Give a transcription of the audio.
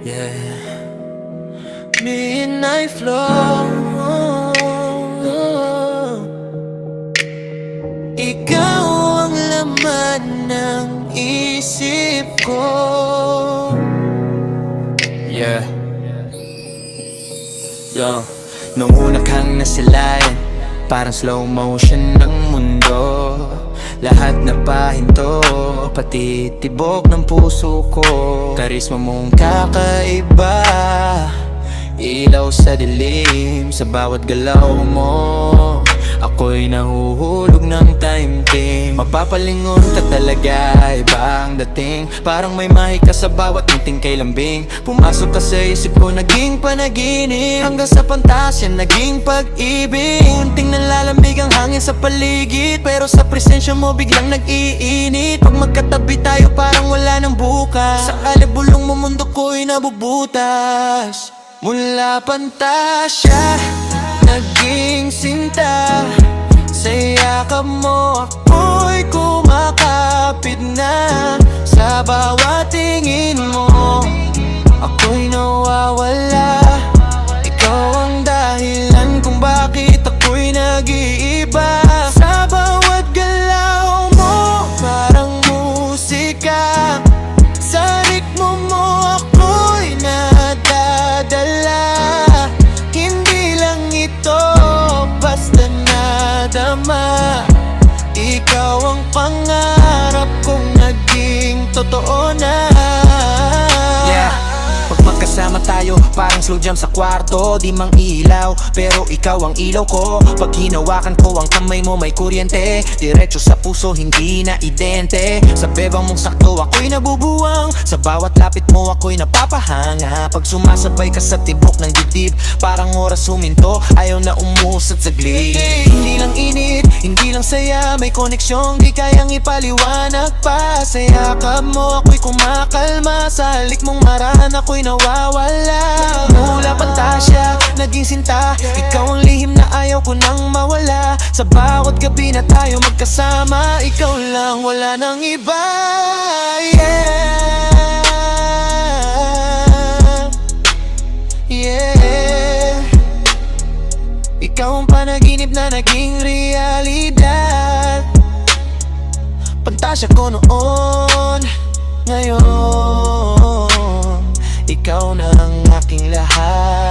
Yeah, midnight flow. Ikaw ang laman ng isip ko. Yeah. Yo, nung una kang nasilayan, parang slow motion ng mundo. Lahat na pahinto, pati tibok ng puso ko. Karisma mong kakaiba, ilaw sa dilim, sa bawat galaw mo. Ako'y nahuhulog ng taimtim. Mapapalingon ka talaga, iba ang dating. Parang may mahika sa bawat ngiting kay lambing. Pumasok ka sa isip ko, naging panaginip. Hanggang sa pantasya, naging pag-ibig. Unting nalalamig ang hangin sa paligid, pero sa presensya mo biglang nag-iinit. Pag magkatabi tayo parang wala nang bukas. Sa alibulong mo mundo ko'y nabubutas. Mula pantasya, naging sinta. Sa yakap mo ako'y kumakapit na. Sa bawat tingin mo ako'y nawawala. Ikaw ang dahilan kung bakit ako'y nag-iiba. Sa bawat galaw mo parang musika. Sa ritmo mo ako'y nadadala. Hindi lang ito basta nadama. Ikaw ang pangarap kong naging totoo na. Yeah, pag magkasama tayo, parang slow jam sa kwarto. Di mang ilaw, pero ikaw ang ilaw ko. Pag hinawakan ko ang kamay mo may kuryente. Diretso sa puso, hindi na idente. Sa bebang mong sakto, ako'y nabubuwang. Sa bawat lapit mo, ako'y napapahanga. Pag sumasabay ka sa tibok ng dibdib, parang oras huminto, ayaw na umusad saglit. Hindi lang init, hindi lang saya, may koneksyong di kayang ipaliwanag pa. Sa yakap mo, ako'y kumakalma. Sa halik mong marahan, ako'y nawawala. Mula pantasya, naging sinta. Ikaw ang lihim na ayaw ko nang mawala. Sa bawat gabi na tayo magkasama, ikaw lang, wala nang iba. Yeah, yeah. Ikaw ang panaginip na naging realidad. Pantasya ko noon, ngayon ikaw na ang aking lahat.